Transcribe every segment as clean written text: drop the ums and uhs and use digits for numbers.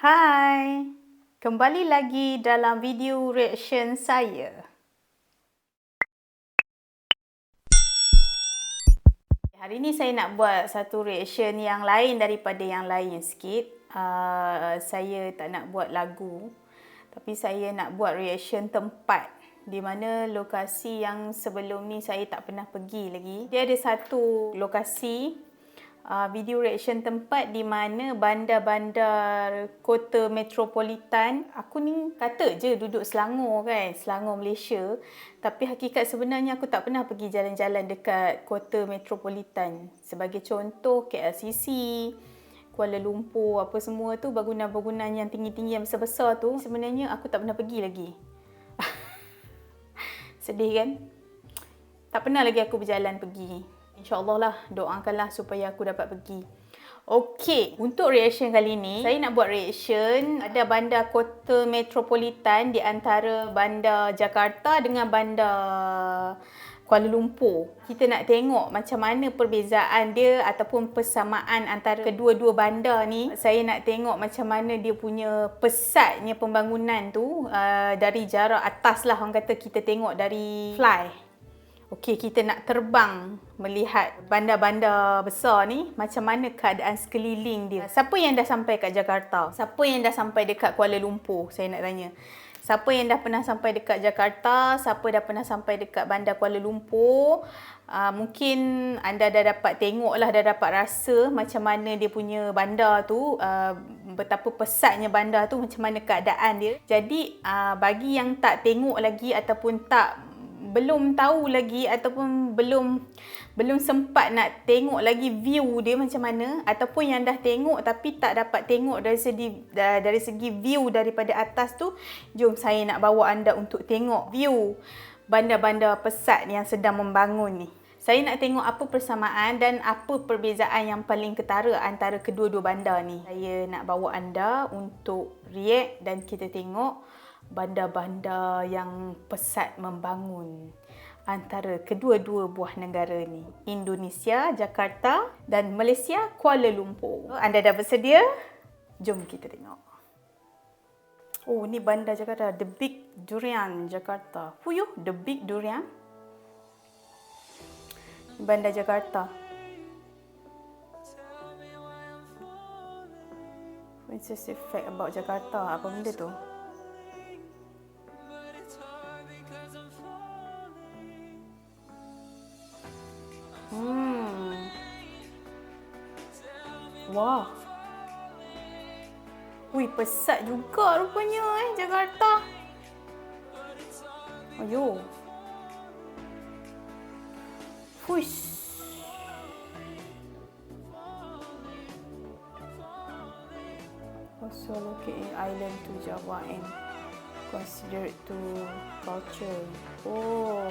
Hai, kembali lagi dalam video reaction saya. Hari ni saya nak buat satu reaction yang lain daripada yang lain sikit. Saya tak nak buat lagu, tapi saya nak buat reaction tempat di mana lokasi yang sebelum ni saya tak pernah pergi lagi. Dia ada satu lokasi video reaction tempat di mana bandar-bandar kota metropolitan. Aku ni kata je duduk Selangor kan, Selangor Malaysia. Tapi hakikat sebenarnya aku tak pernah pergi jalan-jalan dekat kota metropolitan. Sebagai contoh KLCC, Kuala Lumpur, apa semua tu, bangunan-bangunan yang tinggi-tinggi yang besar-besar tu, sebenarnya aku tak pernah pergi lagi. Sedih kan? Tak pernah lagi aku berjalan pergi. InsyaAllah lah, doakanlah supaya aku dapat pergi. Okey, untuk reaction kali ni, saya nak buat reaction ada bandar kota metropolitan di antara bandar Jakarta dengan bandar Kuala Lumpur. Kita nak tengok macam mana perbezaan dia ataupun persamaan antara kedua-dua bandar ni. Saya nak tengok macam mana dia punya pesatnya pembangunan tu dari jarak atas lah, orang kata kita tengok dari fly. Okey, kita nak terbang melihat bandar-bandar besar ni, macam mana keadaan sekeliling dia. Siapa yang dah sampai kat Jakarta? Siapa yang dah sampai dekat Kuala Lumpur? Saya nak tanya. Siapa yang dah pernah sampai dekat Jakarta? Siapa dah pernah sampai dekat bandar Kuala Lumpur? Mungkin anda dah dapat tengok lah, dah dapat rasa macam mana dia punya bandar tu, betapa pesatnya bandar tu, macam mana keadaan dia. Jadi, bagi yang tak tengok lagi ataupun belum tahu lagi ataupun belum sempat nak tengok lagi view dia macam mana, ataupun yang dah tengok tapi tak dapat tengok dari segi view daripada atas tu, jom saya nak bawa anda untuk tengok view bandar-bandar pesat yang sedang membangun ni. Saya nak tengok apa persamaan dan apa perbezaan yang paling ketara antara kedua-dua bandar ni. Saya nak bawa anda untuk react dan kita tengok bandar-bandar yang pesat membangun antara kedua-dua buah negara ni. Indonesia, Jakarta dan Malaysia, Kuala Lumpur. Anda dah bersedia? Jom kita tengok. Oh, ni bandar Jakarta. The Big Durian Jakarta. Huyuh, The Big Durian. Bandar Jakarta. What's this effect about Jakarta? Apa benda tu? Wah. Wih, pesat juga rupanya Jakarta. Ayo. Fush. Also located in island to Java and considered to culture. Oh.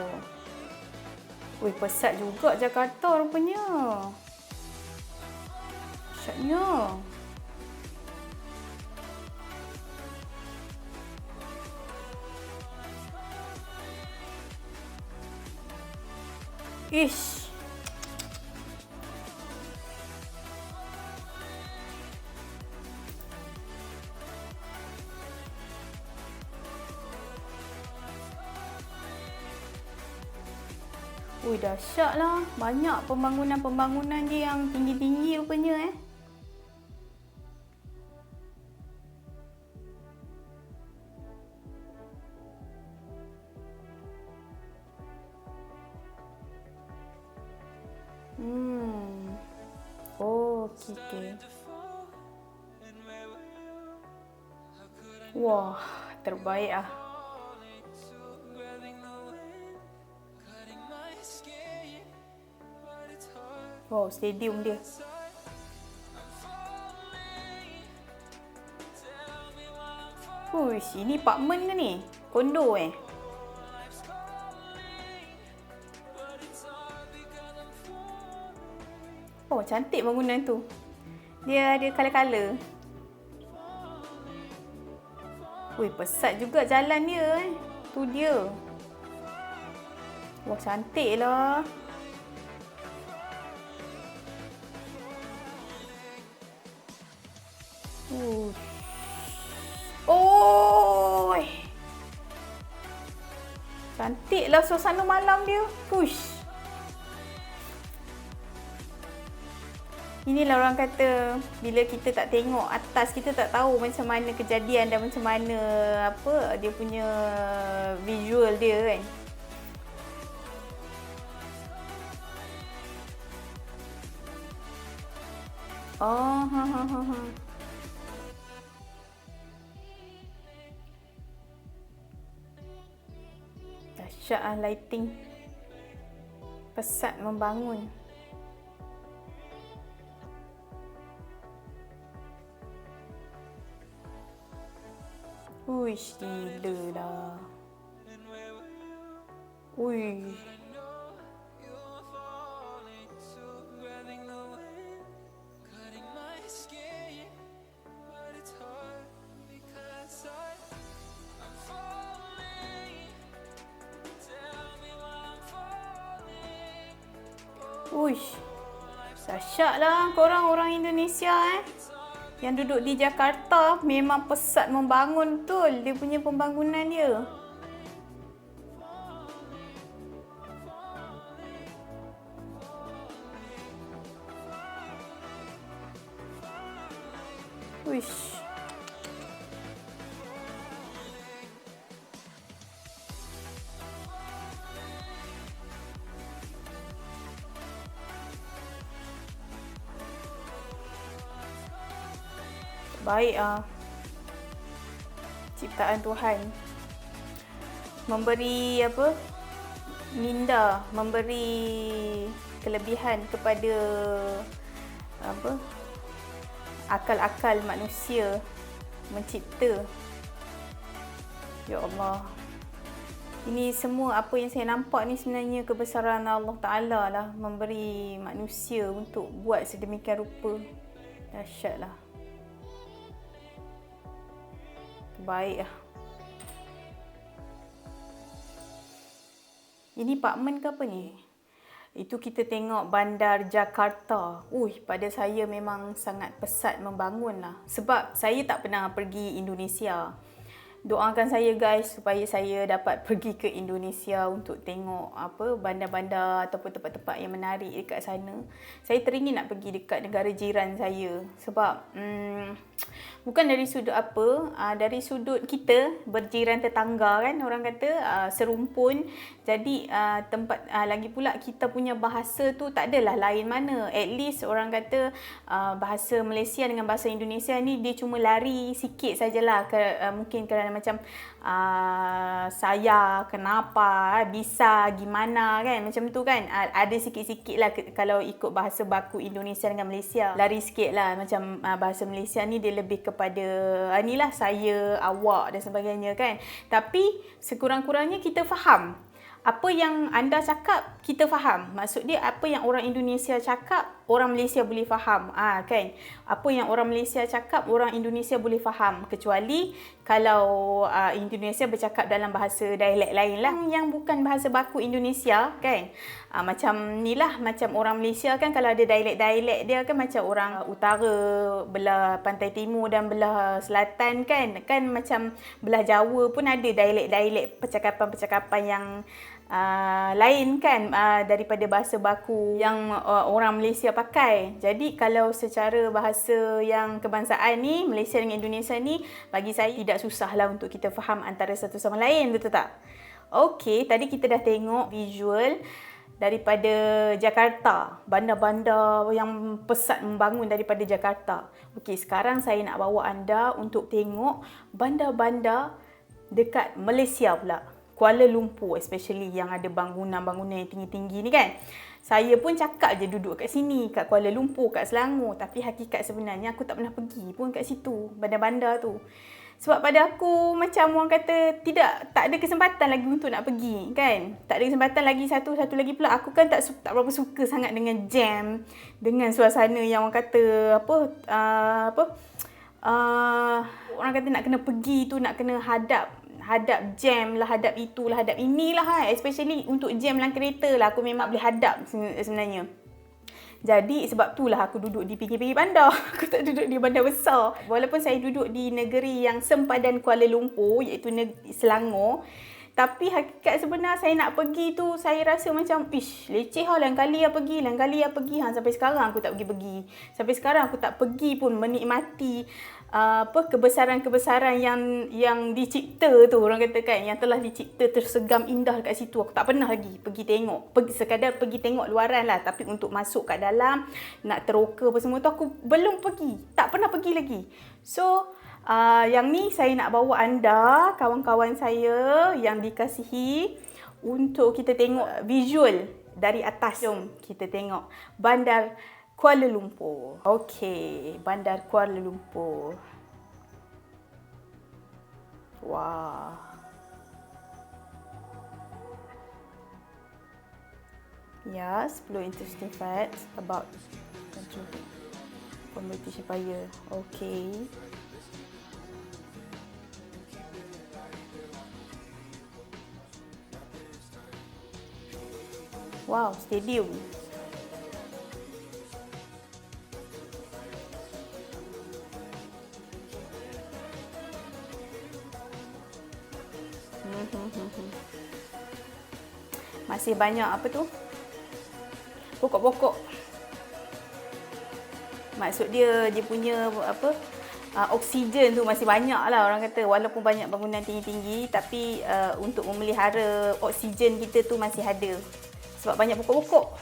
Wih, pesat juga Jakarta rupanya. Pesatnya. Ish. Ui, dahsyat lah. Banyak pembangunan-pembangunan dia yang tinggi-tinggi rupanya Oh, okey. Wah, terbaik ah. Wow, stadium dia. Huish, ini apartment ke ni? Kondo Oh, cantik bangunan tu. Dia ada colour-colour. Wih, pesat juga jalan dia Tu dia. Wah, cantik lah. Cantiklah suasana malam dia. Push. Inilah orang kata, bila kita tak tengok atas, kita tak tahu macam mana kejadian dan macam mana apa dia punya visual dia kan. Oh, dahsyat lah lighting. Pesat membangun. Uish, gila lah. Ui. Uish. Dahsyat lah korang orang Indonesia yang duduk di Jakarta. Memang pesat membangun betul dia punya pembangunan dia. Uish. Baik ciptaan Tuhan. Memberi apa? Minda, memberi kelebihan kepada apa? Akal-akal manusia mencipta. Ya Allah. Ini semua apa yang saya nampak ni sebenarnya kebesaran Allah Ta'ala lah, memberi manusia untuk buat sedemikian rupa. Dahsyatlah. Baik lah. Ini apartmen ke apa ni? Itu kita tengok bandar Jakarta. Pada saya memang sangat pesat membangun lah. Sebab saya tak pernah pergi Indonesia. Doakan saya guys supaya saya dapat pergi ke Indonesia untuk tengok apa bandar-bandar ataupun tempat-tempat yang menarik dekat sana. Saya teringin nak pergi dekat negara jiran saya sebab bukan dari sudut apa, dari sudut kita berjiran tetangga kan, orang kata serumpun. Jadi tempat lagi pula kita punya bahasa tu tak adalah lain mana. At least orang kata bahasa Malaysia dengan bahasa Indonesia ni dia cuma lari sikit sajalah. Mungkin kerana macam saya, kenapa, bisa, gimana kan, macam tu kan. Ada sikit-sikit lah kalau ikut bahasa baku Indonesia dengan Malaysia. Lari sikit lah macam bahasa Malaysia ni dia lebih kepada inilah saya, awak dan sebagainya kan. Tapi sekurang-kurangnya kita faham. Apa yang anda cakap, kita faham. Maksud dia apa yang orang Indonesia cakap, orang Malaysia boleh faham. Kan? Apa yang orang Malaysia cakap, orang Indonesia boleh faham. Kecuali kalau Indonesia bercakap dalam bahasa dialek lain lah. Yang bukan bahasa baku Indonesia kan. Macam ni lah, macam orang Malaysia kan kalau ada dialek-dialek dia kan macam orang utara, belah pantai timur dan belah selatan kan. Kan macam belah Jawa pun ada dialek-dialek percakapan-percakapan yang lain kan daripada bahasa baku yang orang Malaysia pakai. Jadi kalau secara bahasa yang kebangsaan ni, Malaysia dengan Indonesia ni, bagi saya tidak susah lah untuk kita faham antara satu sama lain, betul tak? Okey, tadi kita dah tengok visual daripada Jakarta, bandar-bandar yang pesat membangun daripada Jakarta. Okey, sekarang saya nak bawa anda untuk tengok bandar-bandar dekat Malaysia pula. Kuala Lumpur especially yang ada bangunan-bangunan yang tinggi-tinggi ni kan. Saya pun cakap je duduk kat sini, kat Kuala Lumpur, kat Selangor. Tapi hakikat sebenarnya aku tak pernah pergi pun kat situ, bandar-bandar tu. Sebab pada aku macam orang kata tak ada kesempatan lagi untuk nak pergi kan. Tak ada kesempatan lagi satu lagi pula aku kan tak berapa suka sangat dengan jam, dengan suasana yang orang kata orang kata nak kena pergi tu, nak kena hadap jam lah, hadap itulah, hadap inilah especially untuk jam dalam kereta lah aku memang boleh hadap sebenarnya. Jadi sebab itulah aku duduk di pinggir-pinggir bandar. Aku tak duduk di bandar besar. Walaupun saya duduk di negeri yang sempadan Kuala Lumpur iaitu Selangor, Tapi hakikat sebenar saya nak pergi tu, saya rasa macam, leceh lah, lain kali lah pergi. Sampai sekarang aku tak pergi-pergi. Sampai sekarang aku tak pergi pun menikmati kebesaran-kebesaran yang dicipta tu, orang kata kan, yang telah dicipta tersegam indah dekat situ. Aku tak pernah lagi pergi tengok. Sekadar pergi tengok luaran lah, tapi untuk masuk kat dalam, nak teroka apa semua tu, aku belum pergi. Tak pernah pergi lagi. So, yang ni saya nak bawa anda, kawan-kawan saya yang dikasihi, untuk kita tengok visual dari atas. Jom kita tengok Bandar Kuala Lumpur. Okey, Bandar Kuala Lumpur. Wah. Ya, 10 interesting facts about British Empire. Okey. Wow, stadium. Masih banyak apa tu? Pokok-pokok. Maksud dia punya apa? Oksigen tu masih banyak lah, orang kata. Walaupun banyak bangunan tinggi-tinggi, tapi untuk memelihara oksigen kita tu masih ada. Sebab banyak pokok-pokok.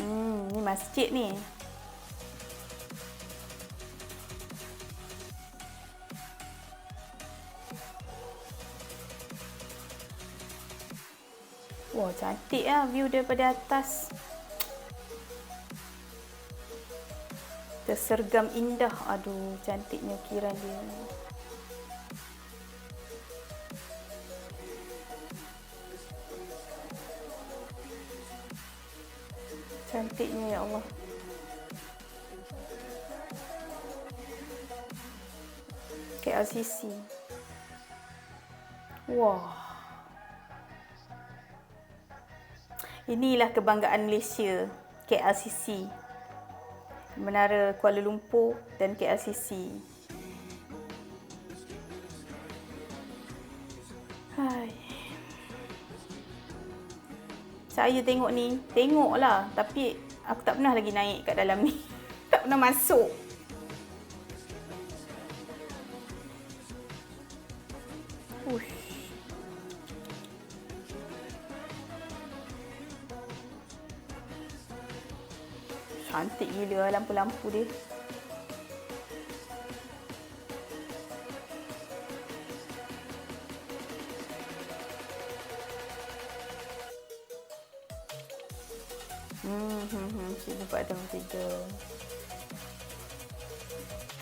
Ni masjid ni. Wah, cantik lah view daripada atas. Tersergam indah. Aduh, cantiknya ukiran dia. Cantiknya, ya Allah. KLCC. Wah. Inilah kebanggaan Malaysia, KLCC. Menara Kuala Lumpur dan KLCC. Hai. Saya tengok ni, tengoklah, tapi aku tak pernah lagi naik kat dalam ni. Tak pernah masuk. Ush. Cantik gila lampu-lampu dia. Sini 463.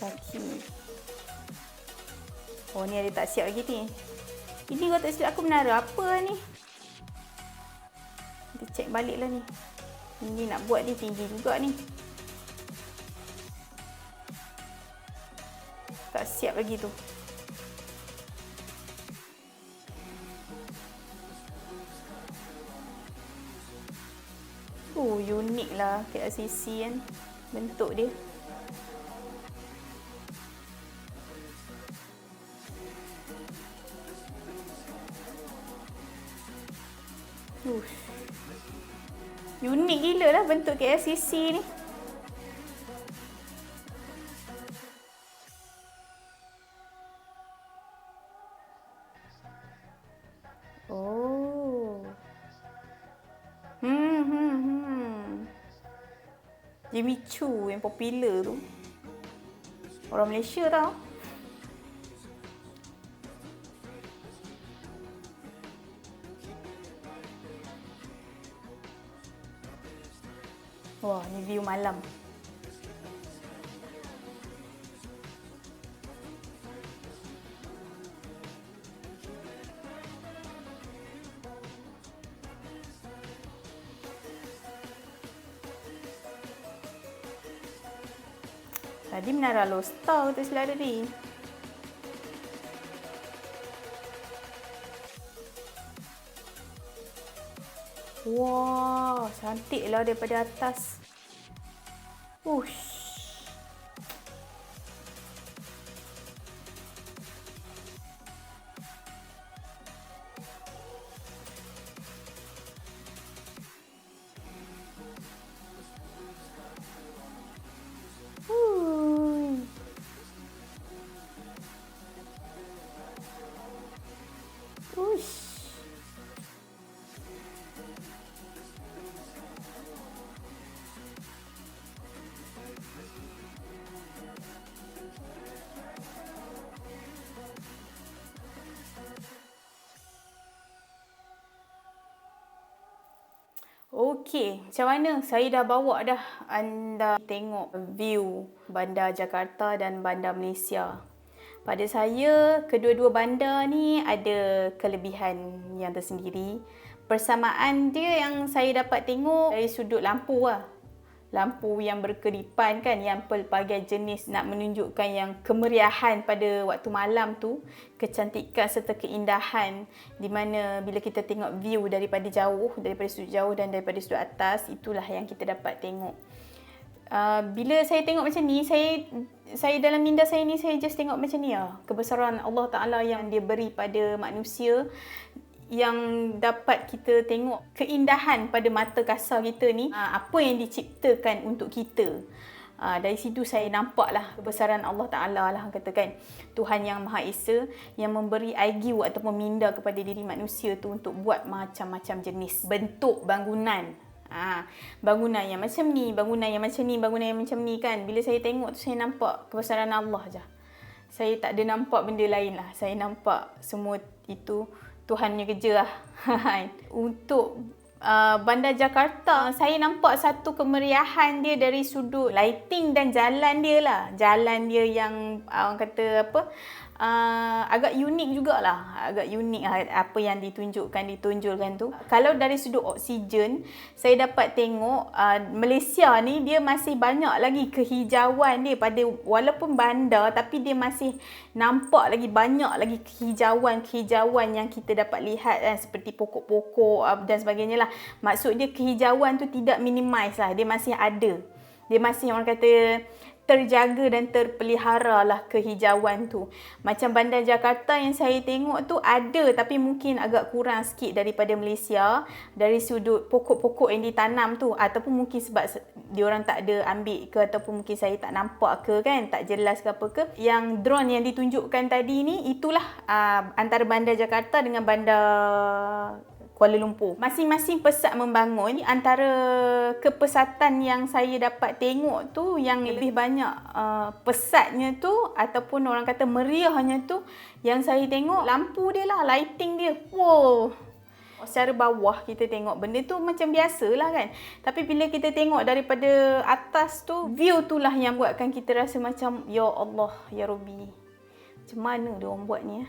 Kaki. Oh, ni ada tak siap lagi ni. Ini kalau tak silap aku menara apa ni? Kita cek balik lah ni. Ini nak buat ni tinggi juga ni. Tak siap lagi tu. Unik lah KLCC kan. Bentuk dia. Unik gila lah bentuk KLCC ni. Oh. Jimmy Choo yang popular tu. Orang Malaysia tau. Wah, ni view malam. Tadi Menara Lostar tu silap tadi. Wah, cantiklah daripada atas. Ush. Okey, macam mana? Saya dah bawa dah anda tengok view bandar Jakarta dan bandar Malaysia. Pada saya, kedua-dua bandar ni ada kelebihan yang tersendiri. Persamaan dia yang saya dapat tengok dari sudut lampu lah. Lampu yang berkedipan kan, yang pelbagai jenis nak menunjukkan yang kemeriahan pada waktu malam tu, kecantikan serta keindahan, di mana bila kita tengok view daripada jauh, daripada sudut jauh dan daripada sudut atas, itulah yang kita dapat tengok. Bila saya tengok macam ni, saya dalam minda saya ni, saya just tengok macam ni lah. Kebesaran Allah Ta'ala yang dia beri pada manusia, yang dapat kita tengok keindahan pada mata kasar kita ni, apa yang diciptakan untuk kita. Dari situ saya nampaklah kebesaran Allah Ta'ala lah, katakan Tuhan Yang Maha Esa yang memberi IQ ataupun minda kepada diri manusia tu untuk buat macam-macam jenis bentuk bangunan. Bangunan yang macam ni, bangunan yang macam ni, bangunan yang macam ni kan. Bila saya tengok tu, saya nampak kebesaran Allah je. Saya tak ada nampak benda lain lah. Saya nampak semua itu Tuhan punya kerja lah. Untuk bandar Jakarta, saya nampak satu kemeriahan dia dari sudut lighting dan jalan dia lah. Jalan dia yang orang kata apa, agak unik jugalah. Agak unik lah apa yang ditunjulkan tu. Kalau dari sudut oksigen, saya dapat tengok Malaysia ni dia masih banyak lagi kehijauan dia. Pada walaupun bandar, tapi dia masih nampak lagi banyak lagi kehijauan yang kita dapat lihat kan, seperti pokok-pokok dan sebagainya lah. Maksud dia kehijauan tu tidak minimize lah. Dia masih ada. Dia masih orang kata terjaga dan terpelihara lah kehijauan tu. Macam bandar Jakarta yang saya tengok tu ada, tapi mungkin agak kurang sikit daripada Malaysia dari sudut pokok-pokok yang ditanam tu, ataupun mungkin sebab diorang tak ada ambil ke, ataupun mungkin saya tak nampak ke kan, tak jelas ke apa ke. Yang drone yang ditunjukkan tadi ni, itulah antara bandar Jakarta dengan bandar Kuala Lumpur. Masing-masing pesat membangun. Antara kepesatan yang saya dapat tengok tu, yang lebih banyak pesatnya tu, ataupun orang kata meriahnya tu, yang saya tengok lampu dia lah, lighting dia. Wow! Secara bawah kita tengok benda tu macam biasa lah kan. Tapi bila kita tengok daripada atas tu, view tu lah yang buatkan kita rasa macam, Ya Allah, Ya Rabbi, macam mana dia orang buat ni?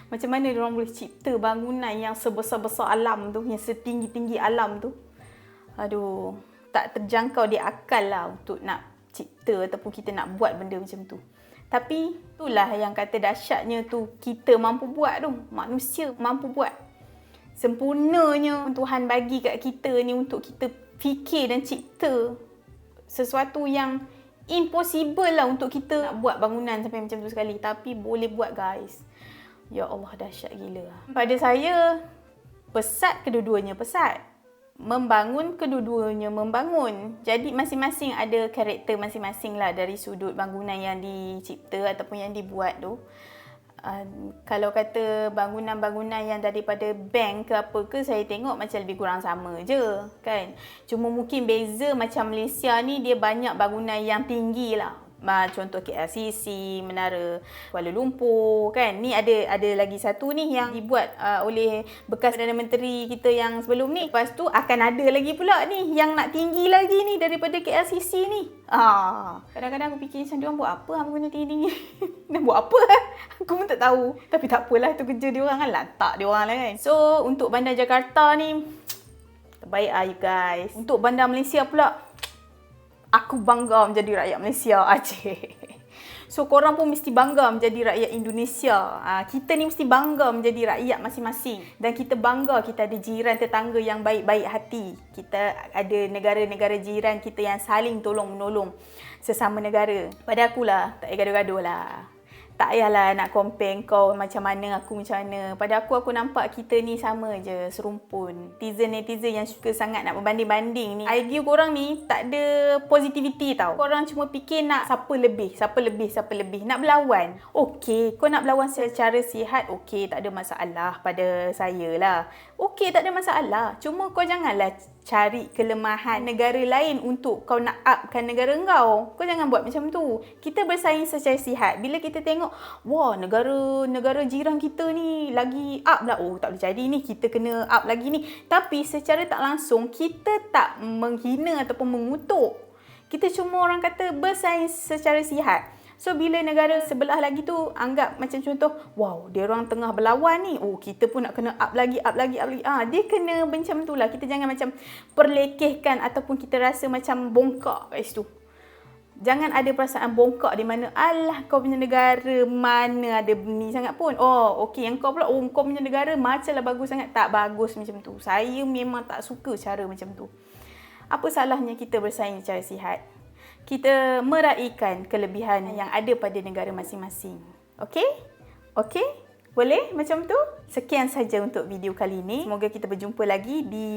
Macam mana diorang boleh cipta bangunan yang sebesar-besar alam tu, yang setinggi-tinggi alam tu. Aduh, tak terjangkau di akal lah untuk nak cipta ataupun kita nak buat benda macam tu. Tapi itulah yang kata dahsyatnya tu, kita mampu buat tu. Manusia mampu buat. Sempurnanya Tuhan bagi kat kita ni untuk kita fikir dan cipta sesuatu yang impossible lah untuk kita nak buat bangunan sampai macam tu sekali. Tapi boleh buat guys. Ya Allah, dahsyat gila. Pada saya, pesat kedua-duanya pesat. Membangun kedua-duanya membangun. Jadi masing-masing ada karakter masing-masing lah dari sudut bangunan yang dicipta ataupun yang dibuat tu. Kalau kata bangunan-bangunan yang daripada bank ke apa ke, saya tengok macam lebih kurang sama je kan. Cuma mungkin beza macam Malaysia ni, dia banyak bangunan yang tinggi lah. Contoh KLCC, Menara Kuala Lumpur kan. Ni ada lagi satu ni yang dibuat oleh bekas Perdana Menteri kita yang sebelum ni. Lepas tu akan ada lagi pula ni yang nak tinggi lagi ni daripada KLCC ni. Kadang-kadang aku fikir macam, diorang buat apa bangunan tinggi-tinggi? Nak buat apa? Aku pun tak tahu. Tapi tak apalah, itu kerja diorang kan, lantak diorang lah kan. So untuk bandar Jakarta ni, terbaik lah you guys. Untuk bandar Malaysia pula, aku bangga menjadi rakyat Malaysia. Aceh. So korang pun mesti bangga menjadi rakyat Indonesia. Kita ni mesti bangga menjadi rakyat masing-masing. Dan kita bangga kita ada jiran tetangga yang baik-baik hati. Kita ada negara-negara jiran kita yang saling tolong-menolong sesama negara. Pada akulah, tak payah gaduh-gaduh lah. Tak payahlah nak compare kau macam mana, aku macam mana. Pada aku nampak kita ni sama je, serumpun. Netizen yang suka sangat nak berbanding-banding ni, idea korang ni tak ada positivity tau. Korang cuma fikir nak siapa lebih. Nak berlawan. Okey, kau nak berlawan secara sihat, okey, tak ada masalah pada saya lah. Okey, tak ada masalah. Cuma kau janganlah cari kelemahan negara lain untuk kau nak upkan negara kau. Kau jangan buat macam tu. Kita bersaing secara sihat. Bila kita tengok, wah, negara jiran kita ni lagi up lah. Oh, tak boleh jadi ni. Kita kena up lagi ni. Tapi secara tak langsung, kita tak menghina ataupun mengutuk. Kita cuma orang kata bersaing secara sihat. So, bila negara sebelah lagi tu anggap macam contoh, wow, dia orang tengah berlawan ni. Oh, kita pun nak kena up lagi. Dia kena macam tu lah. Kita jangan macam perlekehkan ataupun kita rasa macam bongkak kat situ. Jangan ada perasaan bongkak di mana, alah, kau punya negara mana ada ni sangat pun. Oh, okey, yang kau pula, oh, kau punya negara macamlah bagus sangat. Tak bagus macam tu. Saya memang tak suka cara macam tu. Apa salahnya kita bersaing secara sihat? Kita meraihkan kelebihan yang ada pada negara masing-masing. Okey? Okey? Boleh macam tu? Sekian saja untuk video kali ini. Semoga kita berjumpa lagi di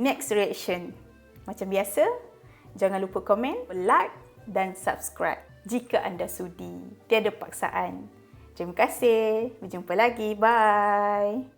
next reaction. Macam biasa, jangan lupa komen, like dan subscribe jika anda sudi. Tiada paksaan. Terima kasih. Berjumpa lagi. Bye.